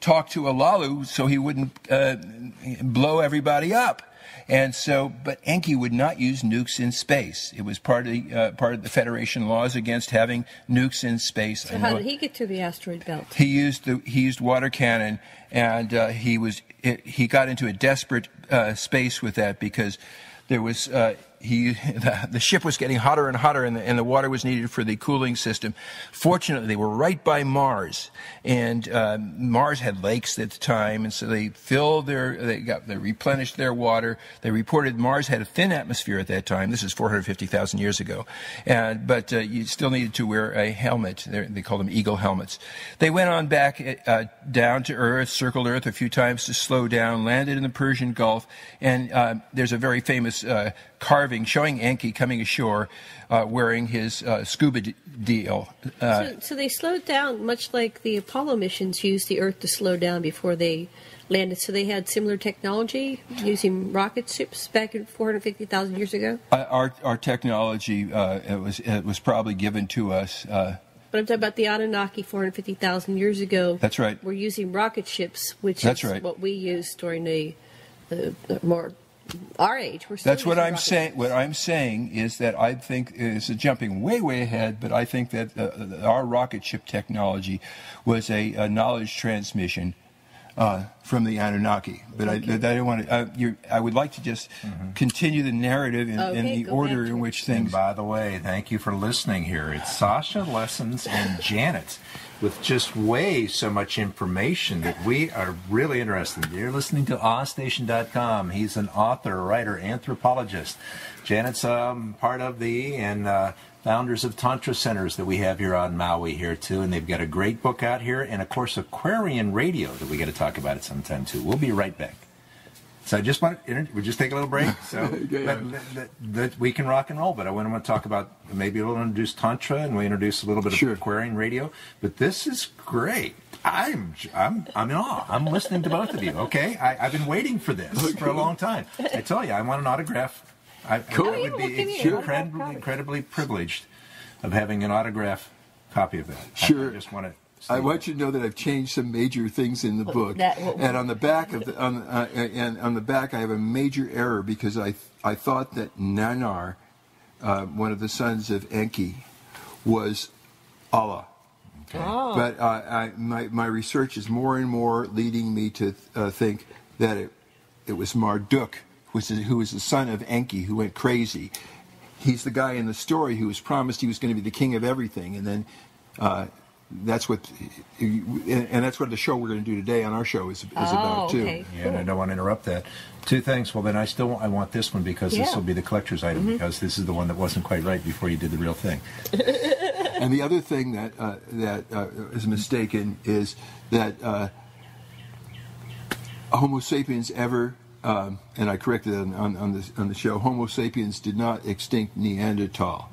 talk to Olalu so he wouldn't blow everybody up. And so, but Enki would not use nukes in space. It was part of the Federation laws against having nukes in space. So how did he get to the asteroid belt? He used water cannon, and he got into a desperate space with that because there was the ship was getting hotter and hotter, and the water was needed for the cooling system. Fortunately, they were right by Mars, and Mars had lakes at the time, and so they replenished their water. They reported Mars had a thin atmosphere at that time. This is 450,000 years ago, but you still needed to wear a helmet. They called them eagle helmets. They went on back down to Earth, circled Earth a few times to slow down, landed in the Persian Gulf, and there's a very famous carving showing Enki coming ashore wearing his scuba deal. So they slowed down, much like the Apollo missions used the Earth to slow down before they landed. So they had similar technology using rocket ships back in 450,000 years ago? Our technology, it was probably given to us. But I'm talking about the Anunnaki 450,000 years ago. That's right. We're using rocket ships, which That's is right. what we used during the more our age. We're still That's what I'm rocket saying. ships. What I'm saying is that I think it's jumping way, way ahead, but I think that our rocket ship technology was a knowledge transmission from the Anunnaki. But Okay. I don't want to. I would like to just continue the narrative in the order in which And things. by the way, thank you for listening here. It's Sasha, Lessons, and Janet with just way so much information that we are really interested in. You're listening to AweStation.com. He's an author, writer, anthropologist. Janet's part of the founders of Tantra Centers that we have here on Maui here, too. And they've got a great book out here and, of course, Aquarian Radio that we got to talk about at some time, too. We'll be right back. So I just want to, we'll just take a little break. So that we can rock and roll, but I want to talk about maybe we'll introduce Tantra and we'll introduce a little bit of Aquarian Radio. But this is great. I'm in awe. I'm listening to both of you. Okay, I've been waiting for this for a long time. I tell you, I want an autograph. I would be incredibly privileged of having an autograph copy of that. Sure. I just want to. I want you to know that I've changed some major things in the book, and on the back of on the back I have a major error because I thought that Nanar, one of the sons of Enki, was Allah. Okay. Oh. But my research is more and more leading me to think that it was Marduk, who was the son of Enki, who went crazy. He's the guy in the story who was promised he was going to be the king of everything, and then. That's what the show we're going to do today on our show is about too. Okay. Yeah, and I don't want to interrupt that. Two things. Well, then I want this one because this will be the collector's item because this is the one that wasn't quite right before you did the real thing. And the other thing that is mistaken is that Homo sapiens ever, and I corrected it on the show, Homo sapiens did not extinct Neanderthal.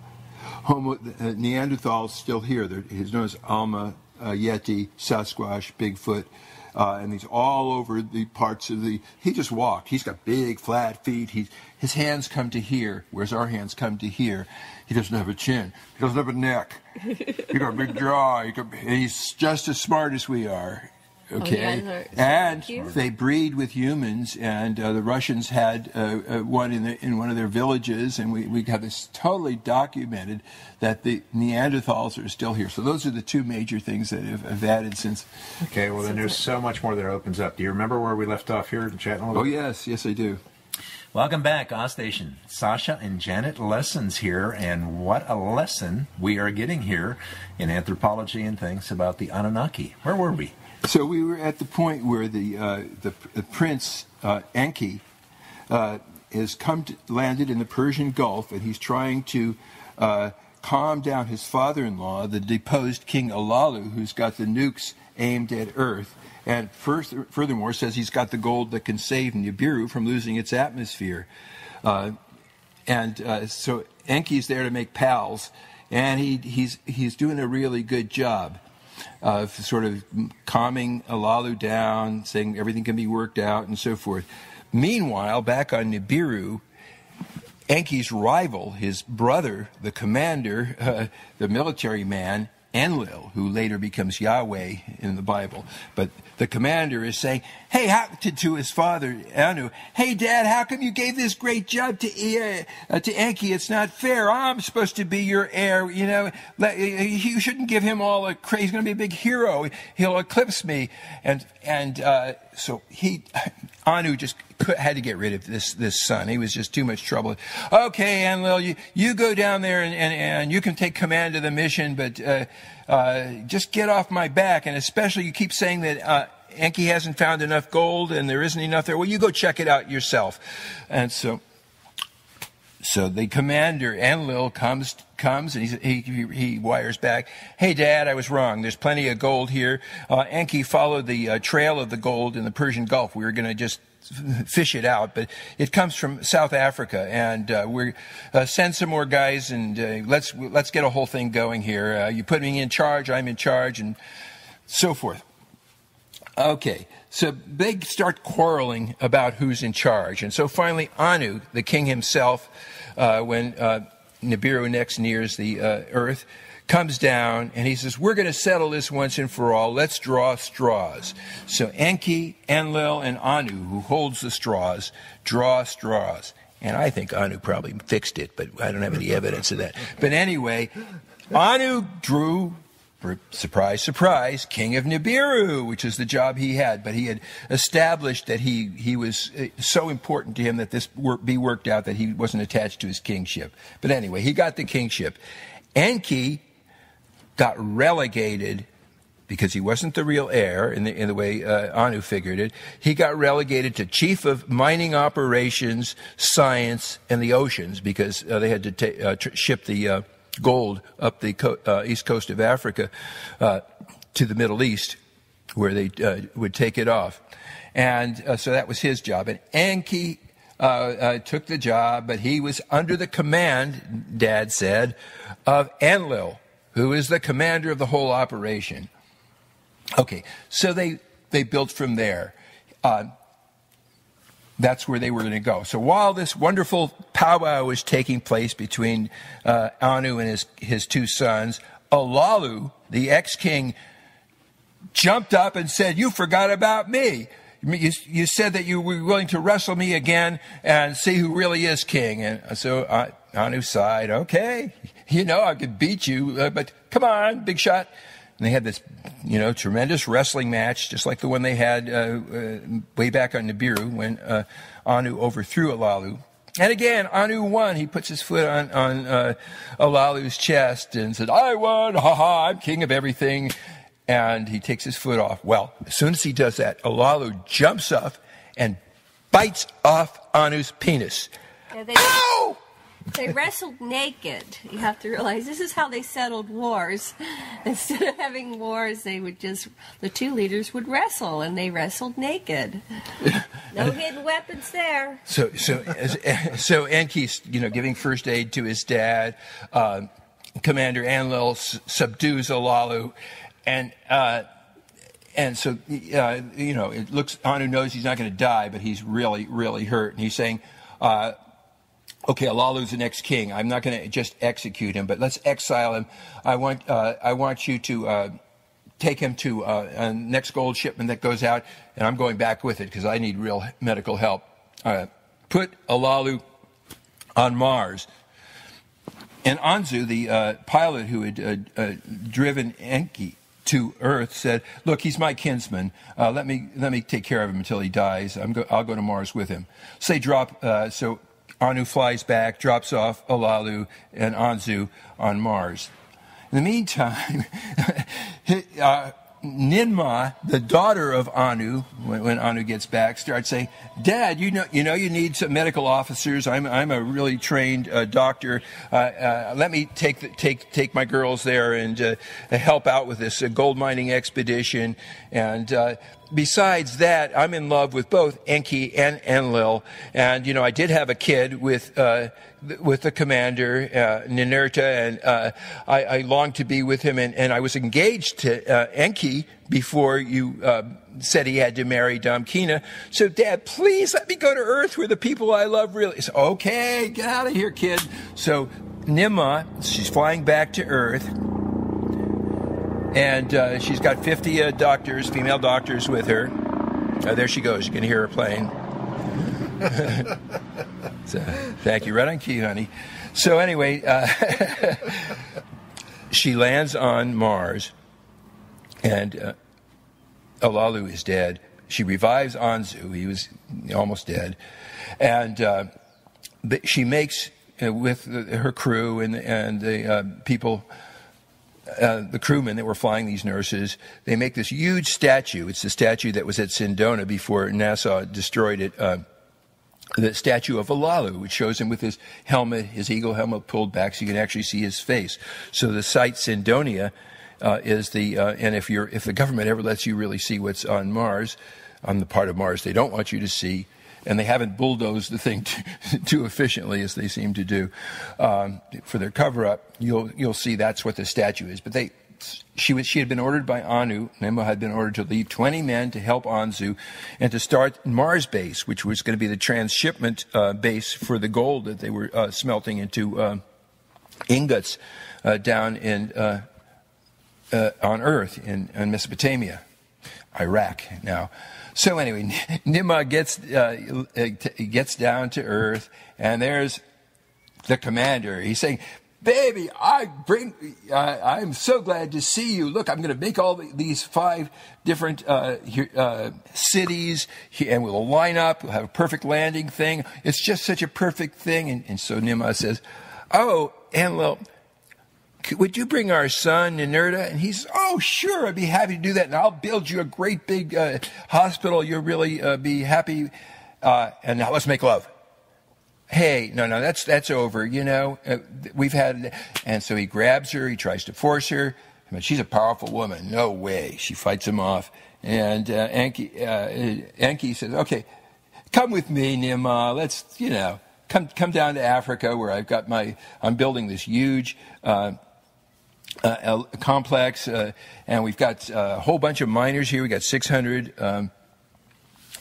Neanderthal's still here. He's known as Alma, Yeti, Sasquatch, Bigfoot, and he's all over the parts of the. He just walked. He's got big, flat feet. His hands come to here, whereas our hands come to here. He doesn't have a chin. He doesn't have a neck. He got a big jaw. He's just as smart as we are. Okay, and they breed with humans, and the Russians had one in one of their villages, and we have this totally documented that the Neanderthals are still here. So those are the two major things that have added since. Okay, well then there's so much more that opens up. Do you remember where we left off here chatting a little bit? Oh yes, I do. Welcome back, AweStation. Sasha and Janet Lessons here, and what a lesson we are getting here in anthropology and things about the Anunnaki. Where were we? So we were at the point where the prince Enki has landed in the Persian Gulf, and he's trying to calm down his father-in-law, the deposed King Olalu, who's got the nukes aimed at Earth, and furthermore says he's got the gold that can save Nibiru from losing its atmosphere. So Enki's there to make pals, and he's doing a really good job of sort of calming Olalu down, saying everything can be worked out and so forth. Meanwhile, back on Nibiru, Enki's rival, his brother, the commander, the military man, Enlil, who later becomes Yahweh in the Bible. But the commander is saying, hey, to his father, Anu, hey, Dad, how come you gave this great job to Enki? It's not fair. I'm supposed to be your heir. You know, you shouldn't give him all the credit. He's going to be a big hero. He'll eclipse me. So Anu just had to get rid of this son. He was just too much trouble. Okay, Enlil, you go down there and you can take command of the mission, but just get off my back. And especially you keep saying that Enki hasn't found enough gold and there isn't enough there. Well, you go check it out yourself. And so the commander, Enlil, comes and he wires back, hey, Dad, I was wrong. There's plenty of gold here. Enki followed the trail of the gold in the Persian Gulf. We were going to just fish it out, but it comes from South Africa, and we're send some more guys, and let's get a whole thing going here. You put me in charge, I'm in charge, and so forth. Okay, so they start quarreling about who's in charge, and so finally Anu, the king himself, when Nibiru next nears the earth, comes down and he says, we're going to settle this once and for all. Let's draw straws. So Enki, Enlil, and Anu, who holds the straws, draw straws. And I think Anu probably fixed it, but I don't have any evidence of that. But anyway, Anu drew, surprise, surprise, king of Nibiru, which is the job he had. But he had established that he was so important to him that this be worked out that he wasn't attached to his kingship. But anyway, he got the kingship. Enki got relegated because he wasn't the real heir in the way Anu figured it. He got relegated to chief of mining operations, science, and the oceans because they had to ship the gold up the east coast of Africa to the Middle East, where they would take it off. And so that was his job. And Enki took the job, but he was under the command, Dad said, of Enlil, who is the commander of the whole operation. Okay, so they built from there. That's where they were going to go. So while this wonderful powwow was taking place between Anu and his two sons, Olalu, the ex-king, jumped up and said, you forgot about me. You said that you were willing to wrestle me again and see who really is king. And so Anu sighed, okay, I could beat you, but come on, big shot. And they had this, tremendous wrestling match, just like the one they had way back on Nibiru when Anu overthrew Olalu. And again, Anu won. He puts his foot on Olalu's chest and said, I won, ha-ha, I'm king of everything. And he takes his foot off. Well, as soon as he does that, Olalu jumps up and bites off Anu's penis. Ow! They wrestled naked. You have to realize this is how they settled wars. Instead of having wars, the two leaders would wrestle, and they wrestled naked. No hidden weapons there. So Enki's, giving first aid to his dad. Commander Enlil subdues Olalu, and so it looks. Anu knows he's not going to die, but he's really, really hurt, and he's saying, okay, Olalu's the next king. I'm not going to just execute him, but let's exile him. I want you to take him to a next gold shipment that goes out, and I'm going back with it because I need real medical help. Put Olalu on Mars. And Anzu, the pilot who had driven Enki to Earth, said, "Look, he's my kinsman. Let me take care of him until he dies. I'll go to Mars with him." So they drop. So Anu flies back, drops off Olalu and Anzu on Mars. In the meantime, Ninmah, the daughter of Anu, when Anu gets back, starts saying, "Dad, you need some medical officers. I'm a really trained doctor. Let me take my girls there and help out with this gold mining expedition. And besides that, I'm in love with both Enki and Enlil. And I did have a kid with the commander, Ninurta, and I longed to be with him. And I was engaged to Enki before you said he had to marry Damkina. So, Dad, please let me go to Earth where the people I love really..." So, okay, get out of here, kid. So Ninmah, she's flying back to Earth. And she's got 50 doctors, female doctors with her. There she goes. You can hear her playing. So, thank you. Right on key, honey. So anyway, she lands on Mars, and Olalu is dead. She revives Anzu. He was almost dead. And she makes, with her crew and the people, the crewmen that were flying these nurses, they make this huge statue. It's the statue that was at Sindona before NASA destroyed it. The statue of Olalu, which shows him with his helmet, his eagle helmet pulled back so you can actually see his face. So the site Sindonia is the, and if the government ever lets you really see what's on Mars, on the part of Mars they don't want you to see, and they haven't bulldozed the thing too efficiently as they seem to do for their cover-up, you'll see that's what the statue is. But she had been ordered by Anu. Nemo had been ordered to leave 20 men to help Anzu and to start Mars base, which was going to be the transshipment base for the gold that they were smelting into ingots down on Earth in Mesopotamia, Iraq now. So anyway, Nimma gets down to Earth, and there's the commander. He's saying, "Baby, I'm so glad to see you. Look, I'm going to make all these 5 different cities, and we'll line up. We'll have a perfect landing thing. It's just such a perfect thing." And so Nimma says, "Oh, Enlil, would you bring our son, Ninurta?" And he says, "Oh, sure, I'd be happy to do that. And I'll build you a great big hospital. You'll really be happy. And now let's make love." Hey, no, that's over, we've had, and so he grabs her, he tries to force her. I mean, she's a powerful woman. No way. She fights him off. And Enki says, "Okay, come with me, Nimma. Let's, come down to Africa where I'm building this huge complex, and we've got a whole bunch of miners here. We got 600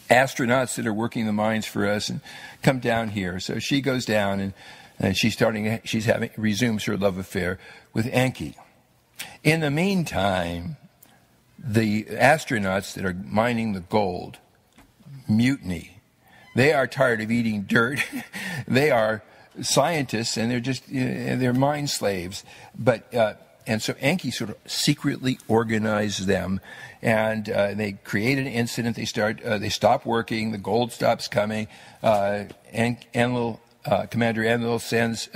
astronauts that are working the mines for us, and come down here." So she goes down, and resumes her love affair with Enki. In the meantime, the astronauts that are mining the gold mutiny. They are tired of eating dirt. They are scientists, and they're just they're mind slaves. And so Enki sort of secretly organized them, and they create an incident. They stop working. The gold stops coming. Commander Enlil sends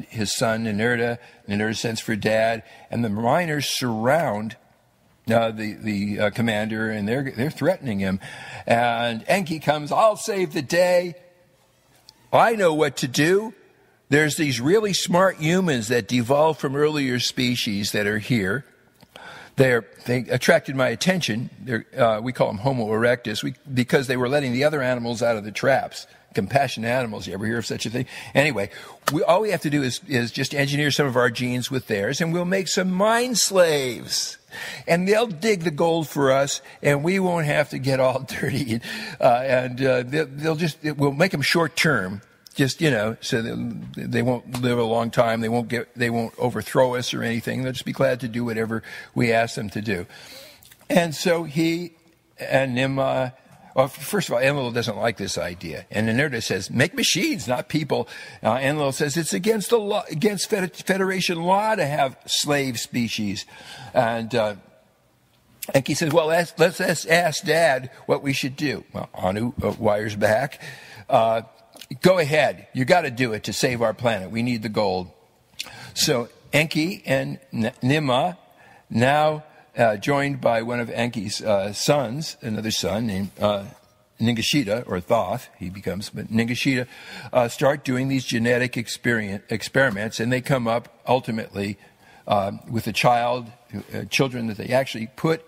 his son Ninurta. Ninurta sends for Dad, and the miners surround the commander, and they're threatening him. And Enki comes, "I'll save the day. I know what to do. There's these really smart humans that devolved from earlier species that are here. They attracted my attention. We call them Homo erectus because they were letting the other animals out of the traps. Compassionate animals. You ever hear of such a thing? Anyway, all we have to do is just engineer some of our genes with theirs, and we'll make some mind slaves. And they'll dig the gold for us, and we won't have to get all dirty. We'll make them short term. Just, so they won't live a long time. They won't overthrow us or anything. They'll just be glad to do whatever we ask them to do. And so he and Nimma, well, first of all, Enlil doesn't like this idea. And Ninurta says, "Make machines, not people." Enlil says it's against the law, against Federation law to have slave species. And Enki says, "Well, let's ask Dad what we should do." Well, Anu wires back. "Go ahead. You got to do it to save our planet. We need the gold." So Enki and Nimma, now joined by one of Enki's sons, another son named Ningishita, or Thoth, he becomes, but Ningishita, start doing these genetic experiments, and they come up ultimately with children that they actually put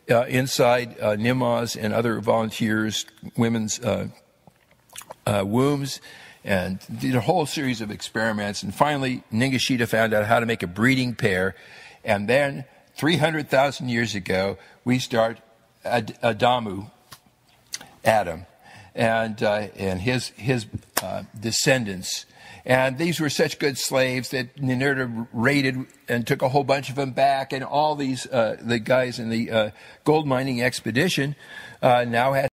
inside Nimma's and other volunteers, women's wombs, and did a whole series of experiments. And finally, Ningishita found out how to make a breeding pair. And then, 300,000 years ago, we start Adam, and his descendants. And these were such good slaves that Ninurta raided and took a whole bunch of them back. And all these, the guys in the gold mining expedition now had